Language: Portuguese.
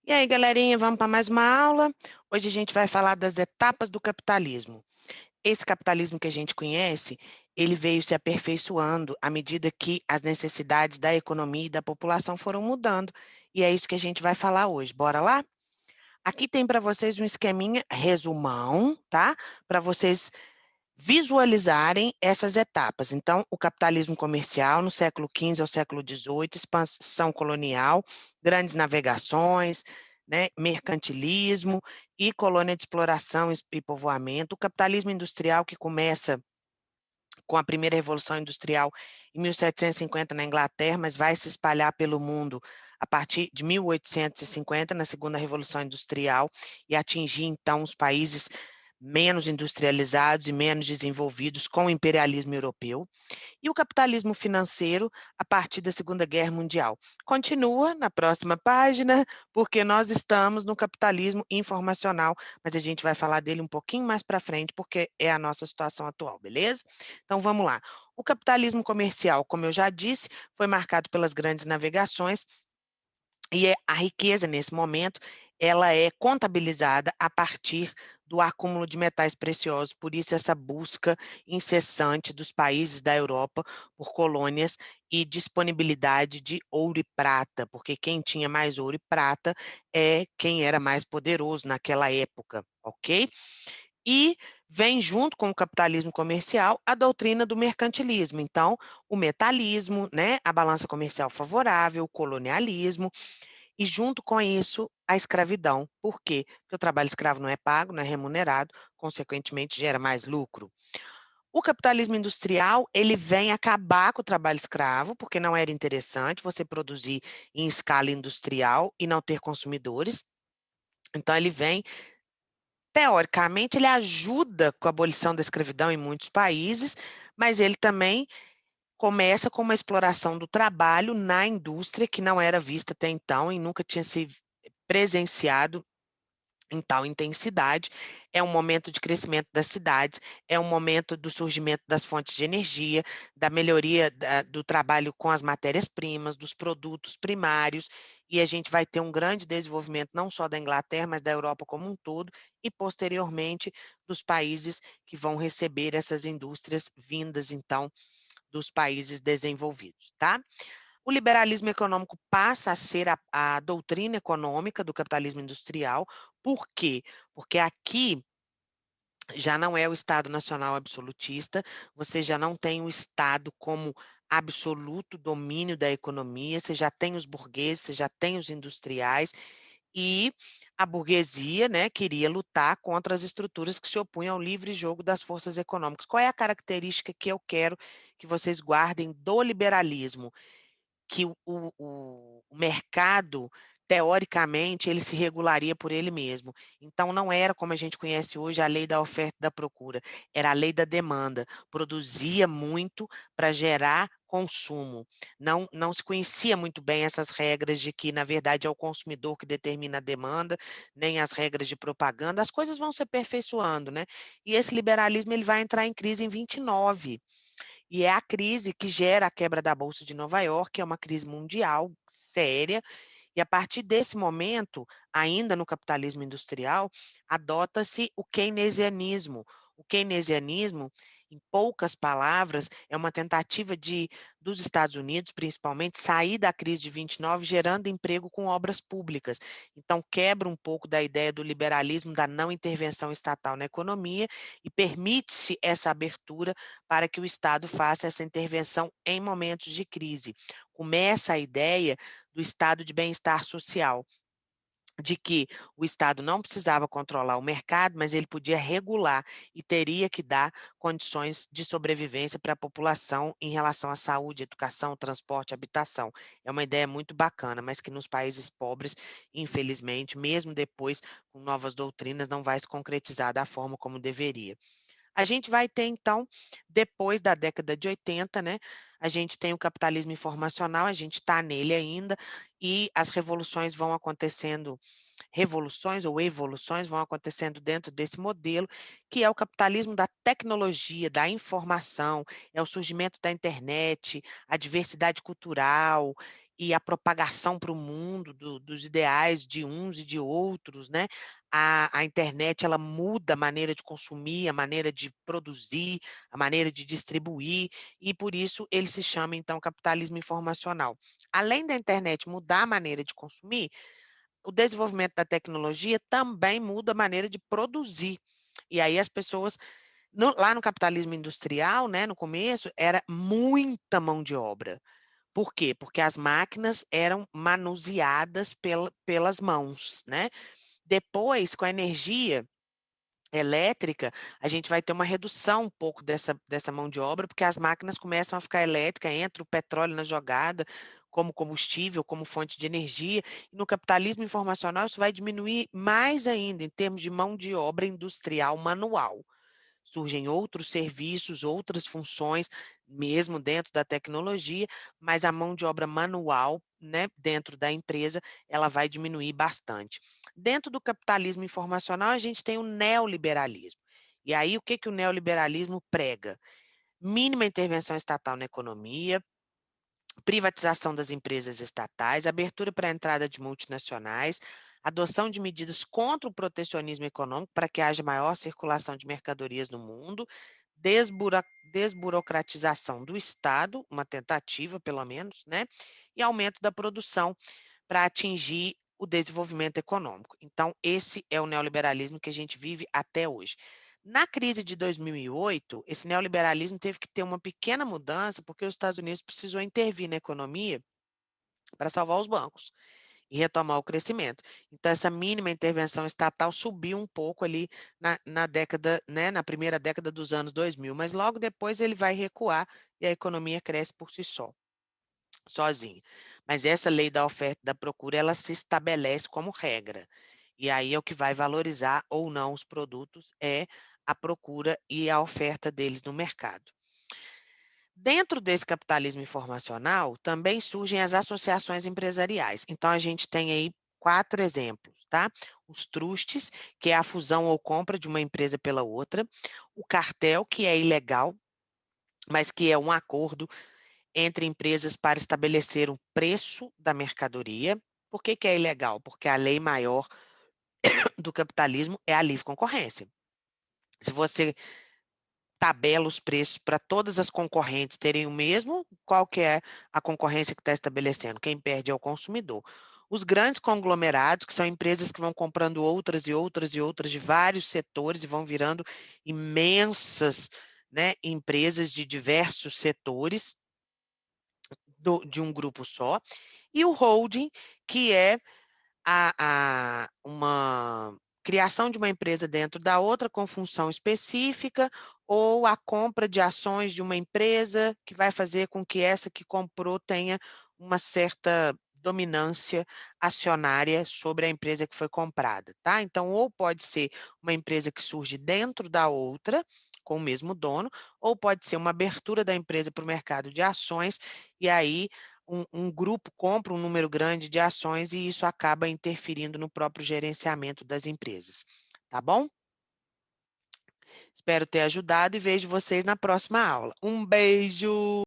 E aí, galerinha, vamos para mais uma aula? Hoje a gente vai falar das etapas do capitalismo. Esse capitalismo que a gente conhece, ele veio se aperfeiçoando à medida que as necessidades da economia e da população foram mudando. E é isso que a gente vai falar hoje. Bora lá? Aqui tem para vocês um esqueminha resumão, tá? Para vocês visualizarem essas etapas. Então, o capitalismo comercial no século XV ao século XVIII, expansão colonial, grandes navegações, né, mercantilismo e colônia de exploração e povoamento, o capitalismo industrial que começa com a primeira revolução industrial em 1750 na Inglaterra, mas vai se espalhar pelo mundo a partir de 1850 na segunda revolução industrial e atingir então os países menos industrializados e menos desenvolvidos com o imperialismo europeu, e o capitalismo financeiro a partir da Segunda Guerra Mundial. Continua na próxima página, porque nós estamos no capitalismo informacional, mas a gente vai falar dele um pouquinho mais para frente, porque é a nossa situação atual, beleza? Então vamos lá. O capitalismo comercial, como eu já disse, foi marcado pelas grandes navegações e a riqueza, nesse momento, ela é contabilizada a partir do acúmulo de metais preciosos. Por isso, essa busca incessante dos países da Europa por colônias e disponibilidade de ouro e prata, porque quem tinha mais ouro e prata é quem era mais poderoso naquela época, ok? E vem junto com o capitalismo comercial a doutrina do mercantilismo. Então, o metalismo, né, a balança comercial favorável, o colonialismo, e junto com isso, a escravidão. Por quê? Porque o trabalho escravo não é pago, não é remunerado, consequentemente gera mais lucro. O capitalismo industrial, ele vem acabar com o trabalho escravo, porque não era interessante você produzir em escala industrial e não ter consumidores. Então, ele vem, teoricamente, ele ajuda com a abolição da escravidão em muitos países, mas ele também começa com uma exploração do trabalho na indústria que não era vista até então e nunca tinha se presenciado em tal intensidade. É um momento de crescimento das cidades, é um momento do surgimento das fontes de energia, da melhoria do trabalho com as matérias-primas, dos produtos primários, e a gente vai ter um grande desenvolvimento não só da Inglaterra, mas da Europa como um todo, e posteriormente dos países que vão receber essas indústrias vindas, então, dos países desenvolvidos, tá? O liberalismo econômico passa a ser a doutrina econômica do capitalismo industrial. Por quê? Porque aqui já não é o Estado Nacional absolutista, você já não tem o Estado como absoluto domínio da economia, você já tem os burgueses, você já tem os industriais, e a burguesia, né, queria lutar contra as estruturas que se opunham ao livre jogo das forças econômicas. Qual é a característica que eu quero que vocês guardem do liberalismo? Que o mercado, teoricamente, ele se regularia por ele mesmo. Então, não era como a gente conhece hoje a lei da oferta e da procura, era a lei da demanda. Produzia muito para gerar consumo. Não se conhecia muito bem essas regras de que, na verdade, é o consumidor que determina a demanda, nem as regras de propaganda. As coisas vão se aperfeiçoando, né? E esse liberalismo ele vai entrar em crise em 29. E é a crise que gera a quebra da Bolsa de Nova York, que é uma crise mundial séria, e a partir desse momento, ainda no capitalismo industrial, adota-se o keynesianismo. O keynesianismo, em poucas palavras, é uma tentativa dos Estados Unidos, principalmente, sair da crise de 29, gerando emprego com obras públicas. Então, quebra um pouco da ideia do liberalismo, da não intervenção estatal na economia, e permite-se essa abertura para que o Estado faça essa intervenção em momentos de crise. Começa a ideia do estado de bem-estar social, de que o Estado não precisava controlar o mercado, mas ele podia regular e teria que dar condições de sobrevivência para a população em relação à saúde, educação, transporte, habitação. É uma ideia muito bacana, mas que nos países pobres, infelizmente, mesmo depois com novas doutrinas, não vai se concretizar da forma como deveria. A gente vai ter, então, depois da década de 80, né? A gente tem o capitalismo informacional, a gente está nele ainda, e as revoluções vão acontecendo, revoluções ou evoluções vão acontecendo dentro desse modelo, que é o capitalismo da tecnologia, da informação, é o surgimento da internet, a diversidade cultural, e a propagação para o mundo dos ideais de uns e de outros, né? A internet ela muda a maneira de consumir, a maneira de produzir, a maneira de distribuir, e por isso ele se chama, então, capitalismo informacional. Além da internet mudar a maneira de consumir, o desenvolvimento da tecnologia também muda a maneira de produzir. E aí as pessoas, lá no capitalismo industrial, né, no começo, era muita mão de obra. Por quê? Porque as máquinas eram manuseadas pelas mãos, né? Depois, com a energia elétrica, a gente vai ter uma redução um pouco dessa mão de obra, porque as máquinas começam a ficar elétricas, entra o petróleo na jogada como combustível, como fonte de energia. E no capitalismo informacional, isso vai diminuir mais ainda em termos de mão de obra industrial manual. Surgem outros serviços, outras funções, mesmo dentro da tecnologia, mas a mão de obra manual, né, dentro da empresa, ela vai diminuir bastante. Dentro do capitalismo informacional, a gente tem o neoliberalismo. E aí, o que, que o neoliberalismo prega? Mínima intervenção estatal na economia, privatização das empresas estatais, abertura para a entrada de multinacionais, adoção de medidas contra o protecionismo econômico para que haja maior circulação de mercadorias no mundo, desburocratização do Estado, uma tentativa, pelo menos, né? E aumento da produção para atingir o desenvolvimento econômico. Então, esse é o neoliberalismo que a gente vive até hoje. Na crise de 2008, esse neoliberalismo teve que ter uma pequena mudança, porque os Estados Unidos precisou intervir na economia para salvar os bancos e retomar o crescimento. Então, essa mínima intervenção estatal subiu um pouco ali na década, né, na primeira década dos anos 2000, mas logo depois ele vai recuar e a economia cresce por si só, sozinha. Mas essa lei da oferta e da procura, ela se estabelece como regra. E aí é o que vai valorizar ou não os produtos é a procura e a oferta deles no mercado. Dentro desse capitalismo informacional, também surgem as associações empresariais. Então, a gente tem aí 4 exemplos, tá? Os trustes, que é a fusão ou compra de uma empresa pela outra, o cartel, que é ilegal, mas que é um acordo entre empresas para estabelecer um preço da mercadoria. Por que que é ilegal? Porque a lei maior do capitalismo é a livre concorrência. Se você tabela os preços para todas as concorrentes terem o mesmo, qual que é a concorrência que está estabelecendo? Quem perde é o consumidor. Os grandes conglomerados, que são empresas que vão comprando outras e outras e outras de vários setores e vão virando imensas, né, empresas de diversos setores de um grupo só. E o holding, que é uma criação de uma empresa dentro da outra com função específica, ou a compra de ações de uma empresa que vai fazer com que essa que comprou tenha uma certa dominância acionária sobre a empresa que foi comprada, tá? Então, ou pode ser uma empresa que surge dentro da outra, com o mesmo dono, ou pode ser uma abertura da empresa para o mercado de ações, e aí um grupo compra um número grande de ações e isso acaba interferindo no próprio gerenciamento das empresas. Tá bom? Espero ter ajudado e vejo vocês na próxima aula. Um beijo!